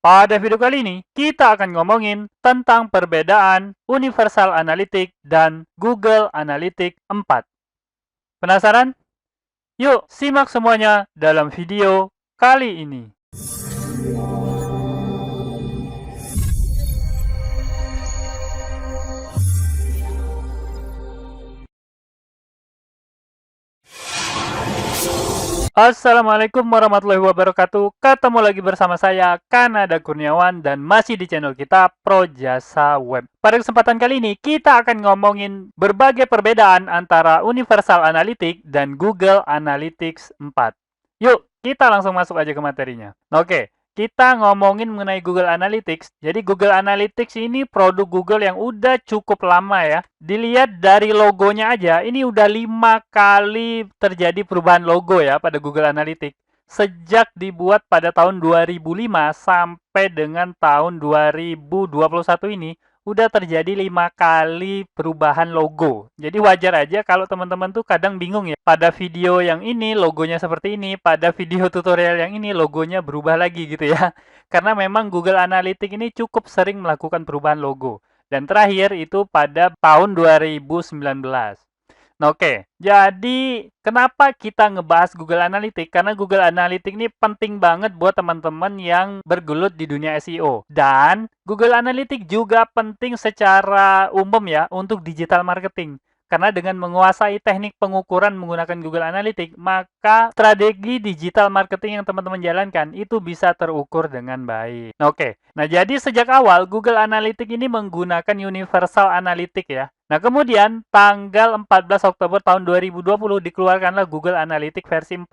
Pada video kali ini, kita akan ngomongin tentang perbedaan Universal Analytics dan Google Analytics 4. Penasaran? Yuk, simak semuanya dalam video kali ini. Assalamualaikum warahmatullahi wabarakatuh. Ketemu lagi bersama saya, Kanada Kurniawan, dan masih di channel kita, Pro Jasa Web. Pada kesempatan kali ini, kita akan ngomongin berbagai perbedaan antara Universal Analytics dan Google Analytics 4. Yuk, kita langsung masuk aja ke materinya. Oke, kita ngomongin mengenai Google Analytics. Jadi Google Analytics ini produk Google yang udah cukup lama ya. Dilihat dari logonya aja, ini udah 5 kali terjadi perubahan logo ya pada Google Analytics. Sejak dibuat pada tahun 2005 sampai dengan tahun 2021 ini, udah terjadi 5 kali perubahan logo. Jadi wajar aja kalau teman-teman tuh kadang bingung ya. Pada video yang ini logonya seperti ini, pada video tutorial yang ini logonya berubah lagi gitu ya. Karena memang Google Analytics ini cukup sering melakukan perubahan logo. Dan terakhir itu pada tahun 2019. Nah, oke, jadi kenapa kita ngebahas Google Analytics? Karena Google Analytics ini penting banget buat teman-teman yang bergelut di dunia SEO. Dan Google Analytics juga penting secara umum ya untuk digital marketing. Karena dengan menguasai teknik pengukuran menggunakan Google Analytics, maka strategi digital marketing yang teman-teman jalankan itu bisa terukur dengan baik. Oke, nah jadi sejak awal Google Analytics ini menggunakan Universal Analytics ya. Nah kemudian tanggal 14 Oktober tahun 2020 dikeluarkanlah Google Analytics versi 4.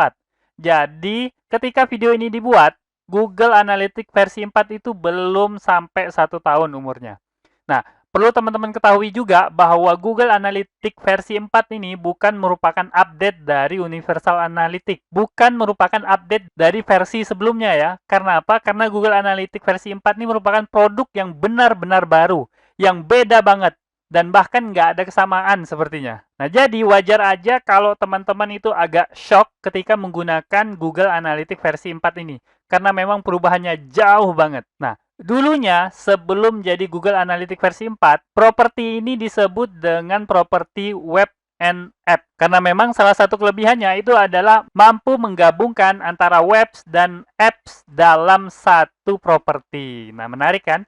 Jadi ketika video ini dibuat, Google Analytics versi 4 itu belum sampai 1 tahun umurnya. Nah, perlu teman-teman ketahui juga bahwa Google Analytics versi 4 ini bukan merupakan update dari Universal Analytics. Bukan merupakan update dari versi sebelumnya ya. Karena apa? Karena Google Analytics versi 4 ini merupakan produk yang benar-benar baru. Yang beda banget. Dan bahkan nggak ada kesamaan sepertinya. Nah, jadi wajar aja kalau teman-teman itu agak shock ketika menggunakan Google Analytics versi 4 ini. Karena memang perubahannya jauh banget. Nah, dulunya, sebelum jadi Google Analytics versi 4, properti ini disebut dengan properti web and app. Karena memang salah satu kelebihannya itu adalah mampu menggabungkan antara webs dan apps dalam satu properti. Nah, menarik kan?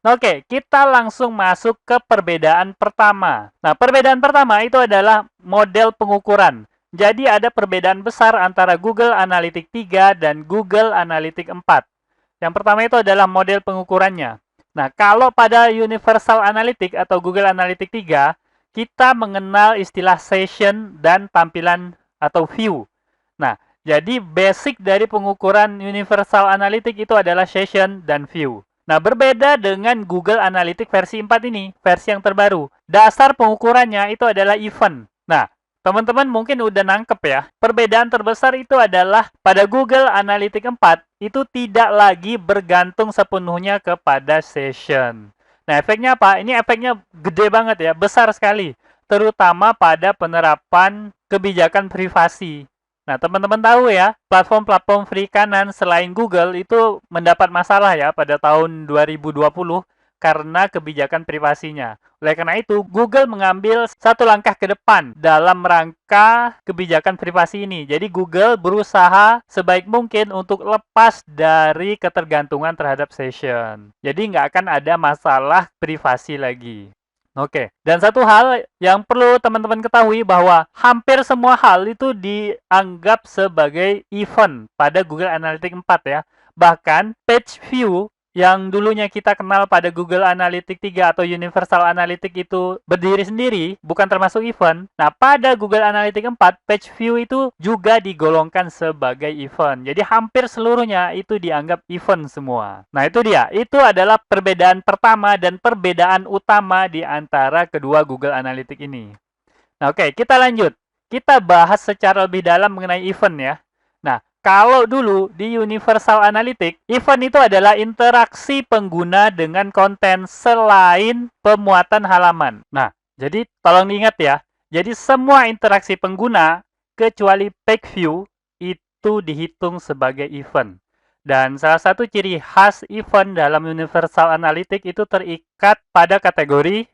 Oke, kita langsung masuk ke perbedaan pertama. Nah, perbedaan pertama itu adalah model pengukuran. Jadi ada perbedaan besar antara Google Analytics 3 dan Google Analytics 4. Yang pertama itu adalah model pengukurannya. Nah, kalau pada Universal Analytics atau Google Analytics 3, kita mengenal istilah session dan tampilan atau view. Nah, jadi basic dari pengukuran Universal Analytics itu adalah session dan view. Nah, berbeda dengan Google Analytics versi 4 ini, versi yang terbaru. Dasar pengukurannya itu adalah event. Nah, teman-teman mungkin udah nangkep ya. Perbedaan terbesar itu adalah pada Google Analytics 4 itu tidak lagi bergantung sepenuhnya kepada session. Nah, efeknya apa? Ini efeknya gede banget ya, besar sekali. Terutama pada penerapan kebijakan privasi. Nah, teman-teman tahu ya, platform-platform free kanan selain Google itu mendapat masalah ya pada tahun 2020 karena kebijakan privasinya. Oleh karena itu, Google mengambil satu langkah ke depan dalam rangka kebijakan privasi ini. Jadi Google berusaha sebaik mungkin untuk lepas dari ketergantungan terhadap session. Jadi nggak akan ada masalah privasi lagi. Oke, dan satu hal yang perlu teman-teman ketahui bahwa hampir semua hal itu dianggap sebagai event pada Google Analytics 4 ya. Bahkan page view yang dulunya kita kenal pada Google Analytics 3 atau Universal Analytics itu berdiri sendiri, bukan termasuk event. Nah, pada Google Analytics 4, page view itu juga digolongkan sebagai event. Jadi hampir seluruhnya itu dianggap event semua. Nah, itu dia. Itu adalah perbedaan pertama dan perbedaan utama di antara kedua Google Analytics ini. Nah, oke, kita lanjut. Kita bahas secara lebih dalam mengenai event ya. Nah, kalau dulu di Universal Analytics, event itu adalah interaksi pengguna dengan konten selain pemuatan halaman. Nah, jadi tolong diingat ya. Jadi semua interaksi pengguna kecuali page view itu dihitung sebagai event. Dan salah satu ciri khas event dalam Universal Analytics itu terikat pada kategori,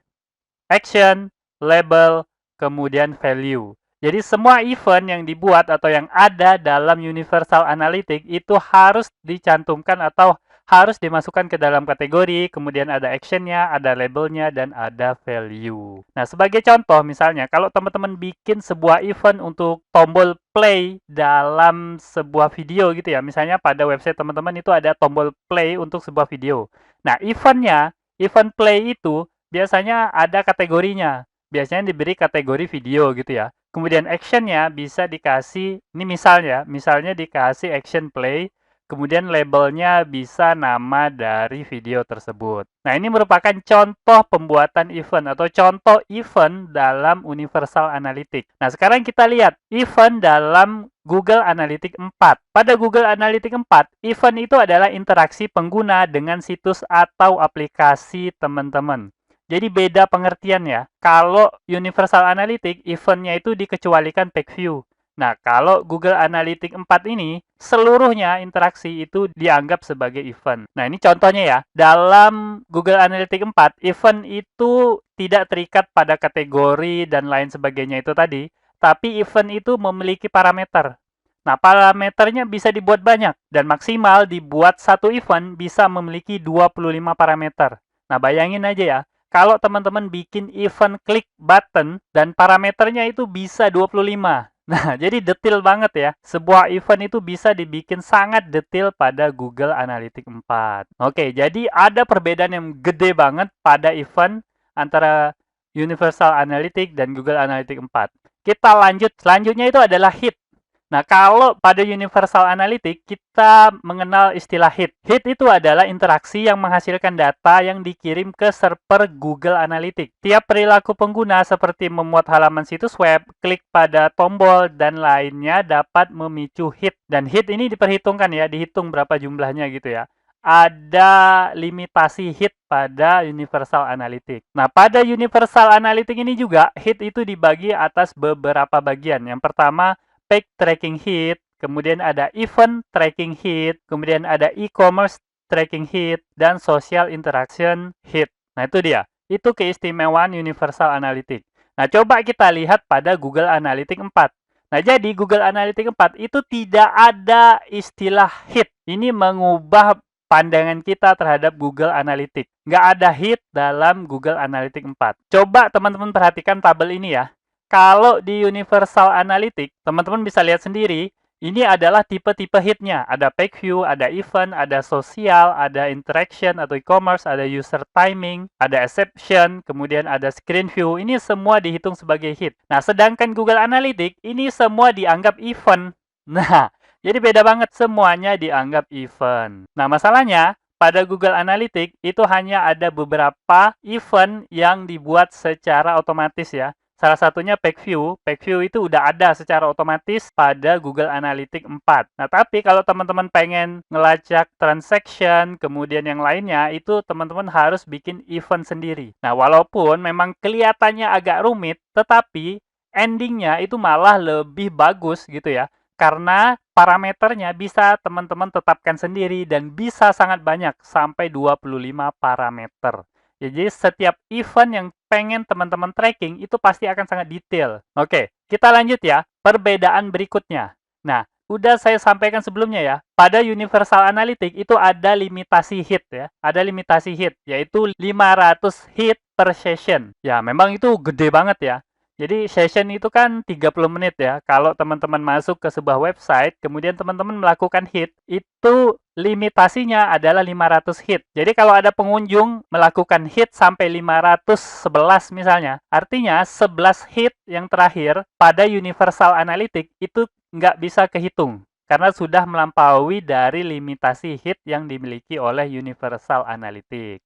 action, label, kemudian value. Jadi semua event yang dibuat atau yang ada dalam Universal Analytics itu harus dicantumkan atau harus dimasukkan ke dalam kategori, kemudian ada actionnya, ada labelnya, dan ada value. Nah, sebagai contoh misalnya, kalau teman-teman bikin sebuah event untuk tombol play dalam sebuah video gitu ya, misalnya pada website teman-teman itu ada tombol play untuk sebuah video. Nah, event play itu biasanya ada kategorinya. Biasanya diberi kategori video gitu ya. Kemudian actionnya bisa dikasih, ini misalnya dikasih action play, kemudian labelnya bisa nama dari video tersebut. Nah, ini merupakan contoh pembuatan event atau contoh event dalam Universal Analytics. Nah, sekarang kita lihat event dalam Google Analytics 4. Pada Google Analytics 4, event itu adalah interaksi pengguna dengan situs atau aplikasi teman-teman. Jadi beda pengertian ya. Kalau Universal Analytics, eventnya itu dikecualikan page view. Nah, kalau Google Analytics 4 ini, seluruhnya interaksi itu dianggap sebagai event. Nah, ini contohnya ya. Dalam Google Analytics 4, event itu tidak terikat pada kategori dan lain sebagainya itu tadi, tapi event itu memiliki parameter. Nah, parameternya bisa dibuat banyak, dan maksimal dibuat satu event bisa memiliki 25 parameter. Nah, bayangin aja ya, kalau teman-teman bikin event klik button dan parameternya itu bisa 25. Nah, jadi detail banget ya. Sebuah event itu bisa dibikin sangat detail pada Google Analytics 4. Oke, jadi ada perbedaan yang gede banget pada event antara Universal Analytics dan Google Analytics 4. Kita lanjut, selanjutnya itu adalah hit. Nah, kalau pada Universal Analytics, kita mengenal istilah hit. Hit itu adalah interaksi yang menghasilkan data yang dikirim ke server Google Analytics. Tiap perilaku pengguna seperti memuat halaman situs web, klik pada tombol, dan lainnya dapat memicu hit. Dan hit ini diperhitungkan ya, dihitung berapa jumlahnya gitu ya. Ada limitasi hit pada Universal Analytics. Nah, pada Universal Analytics ini juga, hit itu dibagi atas beberapa bagian. Yang pertama, page tracking hit, kemudian ada event tracking hit, kemudian ada e-commerce tracking hit, dan social interaction hit. Nah, itu dia. Itu keistimewaan Universal Analytics. Nah, coba kita lihat pada Google Analytics 4. Nah, jadi Google Analytics 4 itu tidak ada istilah hit. Ini mengubah pandangan kita terhadap Google Analytics. Nggak ada hit dalam Google Analytics 4. Coba teman-teman perhatikan tabel ini ya. Kalau di Universal Analytics, teman-teman bisa lihat sendiri, ini adalah tipe-tipe hitnya. Ada page view, ada event, ada sosial, ada interaction atau e-commerce, ada user timing, ada exception, kemudian ada screen view. Ini semua dihitung sebagai hit. Nah, sedangkan Google Analytics, ini semua dianggap event. Nah, jadi beda banget, semuanya dianggap event. Nah, masalahnya, pada Google Analytics, itu hanya ada beberapa event yang dibuat secara otomatis ya. Salah satunya page view. Page view itu udah ada secara otomatis pada Google Analytics 4. Nah, tapi kalau teman-teman pengen ngelacak transaction, kemudian yang lainnya, itu teman-teman harus bikin event sendiri. Nah, walaupun memang kelihatannya agak rumit, tetapi endingnya itu malah lebih bagus gitu ya. Karena parameternya bisa teman-teman tetapkan sendiri dan bisa sangat banyak, sampai 25 parameter. Jadi setiap event yang pengen teman-teman tracking itu pasti akan sangat detail. Oke, kita lanjut ya. Perbedaan berikutnya. Nah, udah saya sampaikan sebelumnya ya. Pada Universal Analytics itu ada limitasi hit ya. Ada limitasi hit, yaitu 500 hit per session. Ya, memang itu gede banget ya. Jadi session itu kan 30 menit ya. Kalau teman-teman masuk ke sebuah website, kemudian teman-teman melakukan hit, itu limitasinya adalah 500 hit. Jadi kalau ada pengunjung melakukan hit sampai 511 misalnya, artinya 11 hit yang terakhir pada Universal Analytics itu nggak bisa kehitung. Karena sudah melampaui dari limitasi hit yang dimiliki oleh Universal Analytics.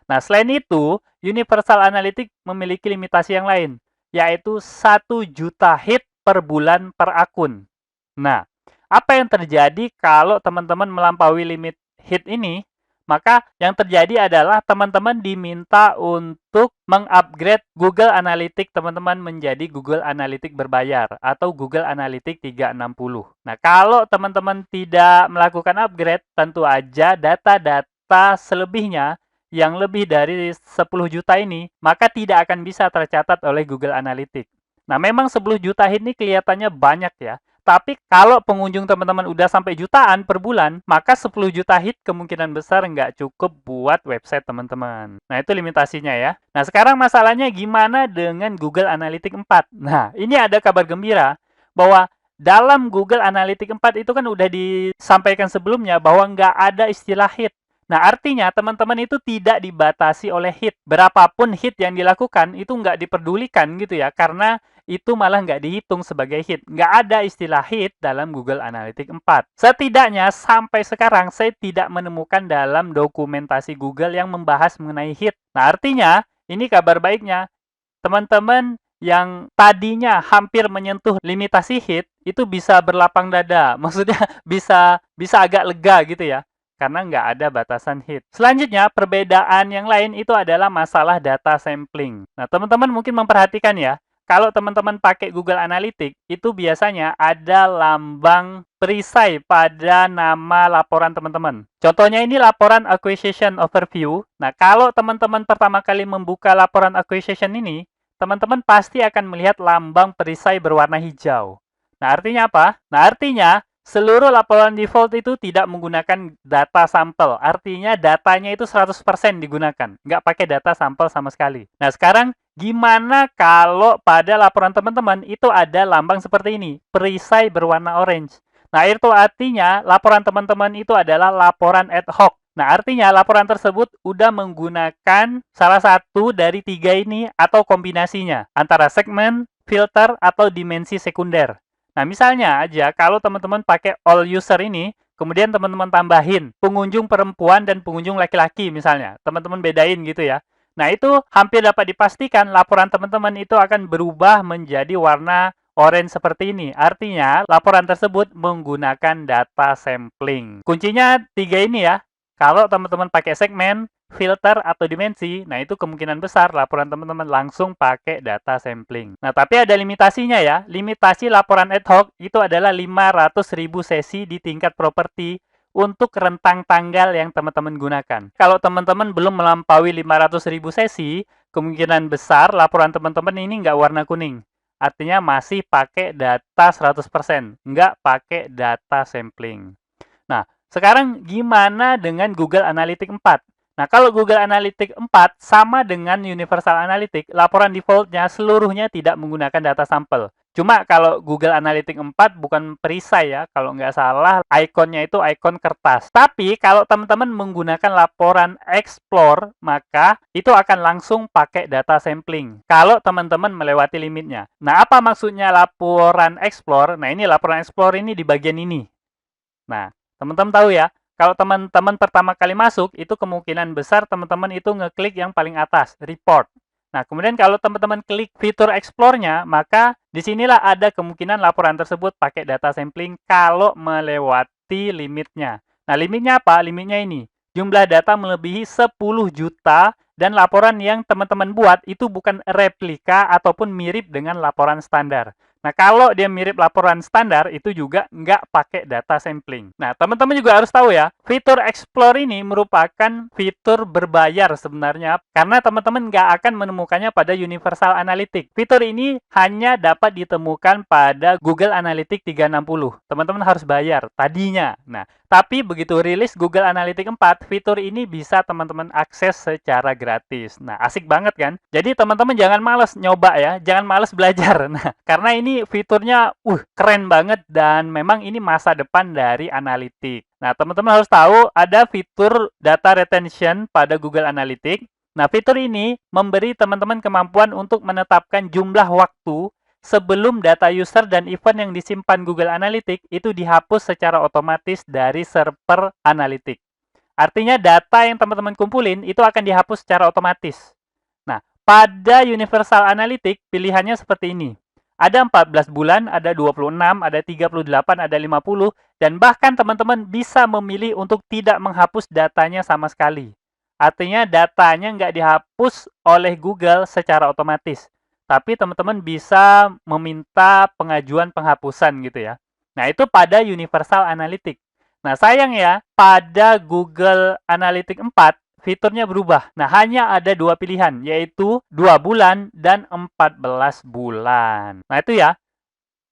Nah, selain itu, Universal Analytics memiliki limitasi yang lain, yaitu 1 juta hit per bulan per akun. Nah, apa yang terjadi kalau teman-teman melampaui limit hit ini? maka yang terjadi adalah teman-teman diminta untuk mengupgrade Google Analytics teman-teman menjadi Google Analytics berbayar atau Google Analytics 360. Nah, kalau teman-teman tidak melakukan upgrade, tentu aja data-data selebihnya yang lebih dari 10 juta ini, maka tidak akan bisa tercatat oleh Google Analytics. Nah, memang 10 juta ini kelihatannya banyak ya. Tapi kalau pengunjung teman-teman udah sampai jutaan per bulan, maka 10 juta hit kemungkinan besar nggak cukup buat website teman-teman. Nah, itu limitasinya ya. Nah, sekarang masalahnya gimana dengan Google Analytics 4? Nah, ini ada kabar gembira bahwa dalam Google Analytics 4 itu kan udah disampaikan sebelumnya bahwa nggak ada istilah hit. Nah, artinya teman-teman itu tidak dibatasi oleh hit. Berapapun hit yang dilakukan, itu nggak diperdulikan gitu ya, karena itu malah nggak dihitung sebagai hit. Nggak ada istilah hit dalam Google Analytics 4. Setidaknya sampai sekarang saya tidak menemukan dalam dokumentasi Google yang membahas mengenai hit. Nah, artinya ini kabar baiknya. Teman-teman yang tadinya hampir menyentuh limitasi hit, itu bisa berlapang dada. Maksudnya bisa agak lega gitu ya. Karena nggak ada batasan hit. Selanjutnya, perbedaan yang lain itu adalah masalah data sampling. Nah, teman-teman mungkin memperhatikan ya, kalau teman-teman pakai Google Analytics, itu biasanya ada lambang perisai pada nama laporan teman-teman. Contohnya ini laporan acquisition overview. Nah, kalau teman-teman pertama kali membuka laporan acquisition ini, teman-teman pasti akan melihat lambang perisai berwarna hijau. Nah, artinya apa? Nah, artinya seluruh laporan default itu tidak menggunakan data sampel. Artinya datanya itu 100% digunakan. Nggak pakai data sampel sama sekali. Nah, sekarang gimana kalau pada laporan teman-teman itu ada lambang seperti ini, perisai berwarna orange. Nah, itu artinya laporan teman-teman itu adalah laporan ad hoc. Nah, artinya laporan tersebut udah menggunakan salah satu dari 3 ini atau kombinasinya, antara segmen, filter, atau dimensi sekunder. Nah, misalnya aja kalau teman-teman pakai all user ini, kemudian teman-teman tambahin pengunjung perempuan dan pengunjung laki-laki misalnya. Teman-teman bedain gitu ya. Nah, itu hampir dapat dipastikan laporan teman-teman itu akan berubah menjadi warna orange seperti ini. Artinya, laporan tersebut menggunakan data sampling. Kuncinya 3 ini ya. Kalau teman-teman pakai segmen, filter, atau dimensi, nah itu kemungkinan besar laporan teman-teman langsung pakai data sampling. Nah, tapi ada limitasinya ya. Limitasi laporan ad hoc itu adalah 500.000 sesi di tingkat properti untuk rentang tanggal yang teman-teman gunakan. Kalau teman-teman belum melampaui 500.000 sesi, kemungkinan besar laporan teman-teman ini nggak warna kuning. Artinya masih pakai data 100%, nggak pakai data sampling. Nah, sekarang gimana dengan Google Analytics 4? Nah, kalau Google Analytics 4 sama dengan Universal Analytics, laporan defaultnya seluruhnya tidak menggunakan data sampel. Cuma kalau Google Analytics 4 bukan perisai ya, kalau nggak salah ikonnya itu ikon kertas. Tapi kalau teman-teman menggunakan laporan Explore, maka itu akan langsung pakai data sampling. Kalau teman-teman melewati limitnya. Nah, apa maksudnya laporan Explore? Nah, ini laporan Explore ini di bagian ini. Nah, teman-teman tahu ya, kalau teman-teman pertama kali masuk, itu kemungkinan besar teman-teman itu ngeklik yang paling atas, report. Nah, kemudian kalau teman-teman klik fitur explore-nya, maka disinilah ada kemungkinan laporan tersebut pakai data sampling kalau melewati limitnya. Nah, limitnya apa? Limitnya ini. Jumlah data melebihi 10 juta dan laporan yang teman-teman buat itu bukan replika ataupun mirip dengan laporan standar. Nah, kalau dia mirip laporan standar, itu juga nggak pakai data sampling. Nah, teman-teman juga harus tahu ya, fitur Explore ini merupakan fitur berbayar sebenarnya, karena teman-teman nggak akan menemukannya pada Universal Analytics. Fitur ini hanya dapat ditemukan pada Google Analytics 360. Teman-teman harus bayar tadinya. Nah, tapi begitu rilis Google Analytics 4, fitur ini bisa teman-teman akses secara gratis. Nah, asik banget kan? Jadi teman-teman jangan males nyoba ya, jangan males belajar. Nah, karena ini fiturnya keren banget dan memang ini masa depan dari Analytics. Nah, teman-teman harus tahu ada fitur data retention pada Google Analytics. Nah, fitur ini memberi teman-teman kemampuan untuk menetapkan jumlah waktu sebelum data user dan event yang disimpan Google Analytics itu dihapus secara otomatis dari server Analytics. Artinya data yang teman-teman kumpulin itu akan dihapus secara otomatis. Nah, pada Universal Analytics pilihannya seperti ini. Ada 14 bulan, ada 26, ada 38, ada 50, dan bahkan teman-teman bisa memilih untuk tidak menghapus datanya sama sekali. Artinya datanya nggak dihapus oleh Google secara otomatis. Tapi teman-teman bisa meminta pengajuan penghapusan gitu ya. Nah, itu pada Universal Analytics. Nah, sayang ya, pada Google Analytics 4, fiturnya berubah. Nah, hanya ada dua pilihan, yaitu 2 bulan dan 14 bulan. Nah, itu ya.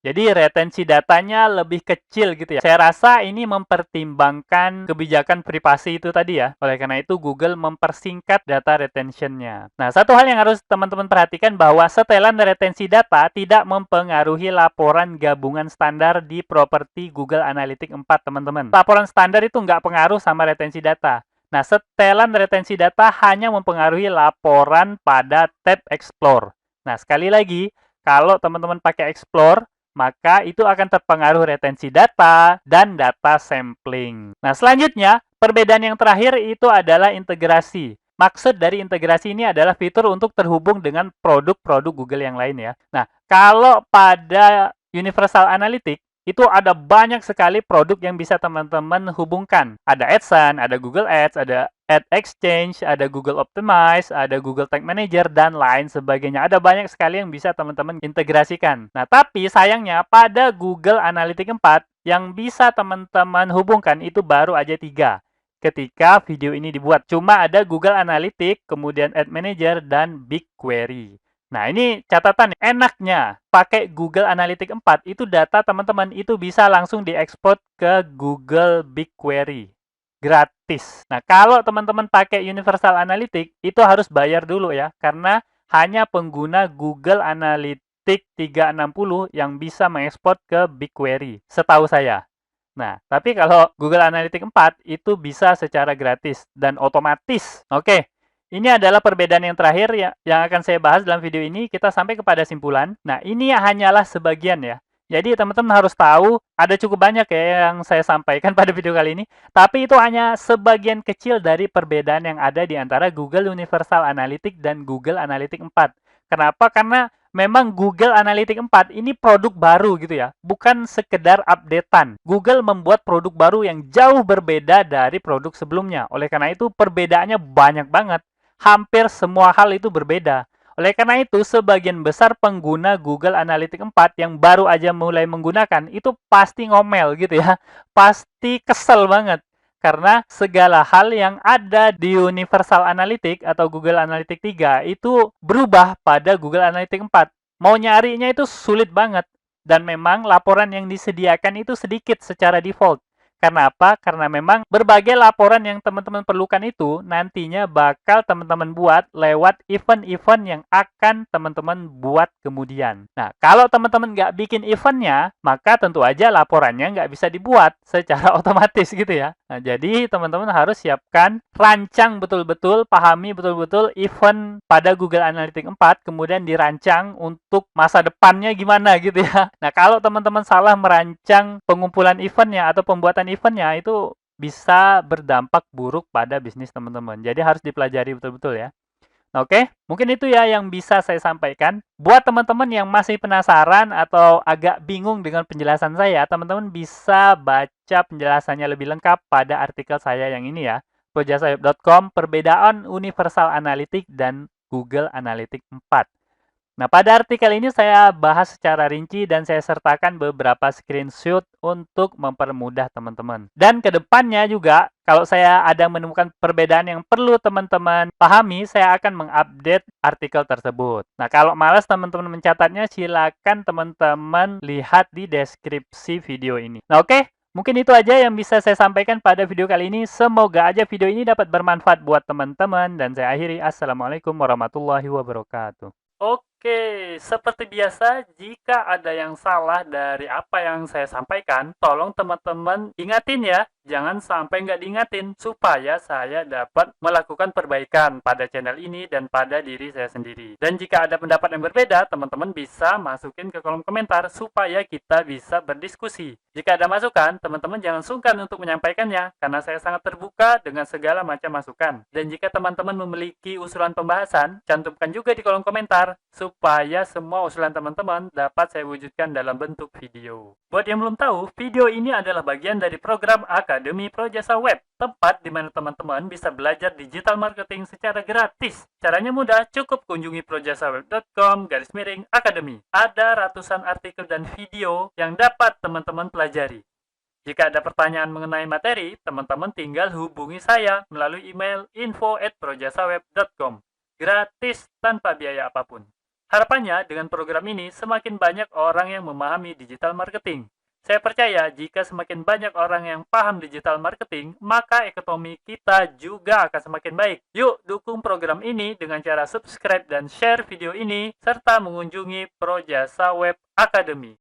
Jadi retensi datanya lebih kecil gitu ya. Saya rasa ini mempertimbangkan kebijakan privasi itu tadi ya. Oleh karena itu Google mempersingkat data retentionnya. Nah, satu hal yang harus teman-teman perhatikan bahwa setelan retensi data tidak mempengaruhi laporan gabungan standar di properti Google Analytics 4, teman-teman. Laporan standar itu nggak pengaruh sama retensi data. Nah, setelan retensi data hanya mempengaruhi laporan pada tab Explore. Nah, sekali lagi, kalau teman-teman pakai Explore, maka itu akan terpengaruh retensi data dan data sampling. Nah, selanjutnya, perbedaan yang terakhir itu adalah integrasi. Maksud dari integrasi ini adalah fitur untuk terhubung dengan produk-produk Google yang lain ya. Nah, kalau pada Universal Analytics, itu ada banyak sekali produk yang bisa teman-teman hubungkan. Ada AdSense, ada Google Ads, ada Ad Exchange, ada Google Optimize, ada Google Tag Manager, dan lain sebagainya. Ada banyak sekali yang bisa teman-teman integrasikan. Nah, tapi sayangnya pada Google Analytics 4, yang bisa teman-teman hubungkan itu baru aja 3 ketika video ini dibuat. Cuma ada Google Analytics, kemudian Ad Manager, dan BigQuery. Nah, ini catatan enaknya pakai Google Analytics 4, itu data teman-teman itu bisa langsung diekspor ke Google BigQuery. Gratis. Nah, kalau teman-teman pakai Universal Analytics, itu harus bayar dulu ya, karena hanya pengguna Google Analytics 360 yang bisa mengekspor ke BigQuery, setahu saya. Nah, tapi kalau Google Analytics 4 itu bisa secara gratis dan otomatis. Oke, ini adalah perbedaan yang terakhir yang akan saya bahas dalam video ini. Kita sampai kepada simpulan. Nah, ini hanyalah sebagian ya. Jadi teman-teman harus tahu ada cukup banyak ya yang saya sampaikan pada video kali ini. Tapi itu hanya sebagian kecil dari perbedaan yang ada di antara Google Universal Analytics dan Google Analytics 4. Kenapa? Karena memang Google Analytics 4 ini produk baru gitu ya. Bukan sekedar updatean. Google membuat produk baru yang jauh berbeda dari produk sebelumnya. Oleh karena itu perbedaannya banyak banget. Hampir semua hal itu berbeda. Oleh karena itu, sebagian besar pengguna Google Analytics 4 yang baru aja mulai menggunakan, itu pasti ngomel gitu ya. Pasti kesel banget. Karena segala hal yang ada di Universal Analytics atau Google Analytics 3 itu berubah pada Google Analytics 4. Mau nyarinya itu sulit banget. Dan memang laporan yang disediakan itu sedikit secara default. Karena apa? Karena memang berbagai laporan yang teman-teman perlukan itu nantinya bakal teman-teman buat lewat event-event yang akan teman-teman buat kemudian. Nah, kalau teman-teman nggak bikin eventnya, maka tentu aja laporannya nggak bisa dibuat secara otomatis gitu ya. Nah, jadi teman-teman harus siapkan, rancang betul-betul, pahami betul-betul event pada Google Analytics 4, kemudian dirancang untuk masa depannya gimana gitu ya. Nah, kalau teman-teman salah merancang pengumpulan eventnya atau pembuatan eventnya, itu bisa berdampak buruk pada bisnis teman-teman. Jadi harus dipelajari betul-betul ya. Oke, mungkin itu ya yang bisa saya sampaikan. Buat teman-teman yang masih penasaran atau agak bingung dengan penjelasan saya, teman-teman bisa baca penjelasannya lebih lengkap pada artikel saya yang ini ya. projasaweb.com, perbedaan Universal Analytics dan Google Analytics 4. Nah, pada artikel ini saya bahas secara rinci dan saya sertakan beberapa screenshot untuk mempermudah teman-teman. Dan ke depannya juga, kalau saya ada menemukan perbedaan yang perlu teman-teman pahami, saya akan mengupdate artikel tersebut. Nah, kalau malas teman-teman mencatatnya, silakan teman-teman lihat di deskripsi video ini. Nah, oke. Mungkin itu aja yang bisa saya sampaikan pada video kali ini. Semoga aja video ini dapat bermanfaat buat teman-teman. Dan saya akhiri. Assalamualaikum warahmatullahi wabarakatuh. Oke, seperti biasa, jika ada yang salah dari apa yang saya sampaikan, tolong teman-teman ingatin ya, jangan sampai nggak diingatin supaya saya dapat melakukan perbaikan pada channel ini dan pada diri saya sendiri. Dan jika ada pendapat yang berbeda, teman-teman bisa masukin ke kolom komentar supaya kita bisa berdiskusi. Jika ada masukan, teman-teman jangan sungkan untuk menyampaikannya karena saya sangat terbuka dengan segala macam masukan. Dan jika teman-teman memiliki usulan pembahasan, cantumkan juga di kolom komentar supaya semua usulan teman-teman dapat saya wujudkan dalam bentuk video. Buat yang belum tahu, video ini adalah bagian dari program Akademi Projasa Web, tempat di mana teman-teman bisa belajar digital marketing secara gratis. Caranya mudah, cukup kunjungi projasaweb.com/akademi. Ada ratusan artikel dan video yang dapat teman-teman pelajari. Jika ada pertanyaan mengenai materi, teman-teman tinggal hubungi saya melalui email info@projasaweb.com. Gratis tanpa biaya apapun. Harapannya dengan program ini semakin banyak orang yang memahami digital marketing. Saya percaya jika semakin banyak orang yang paham digital marketing, maka ekonomi kita juga akan semakin baik. Yuk dukung program ini dengan cara subscribe dan share video ini, serta mengunjungi Projasa Web Academy.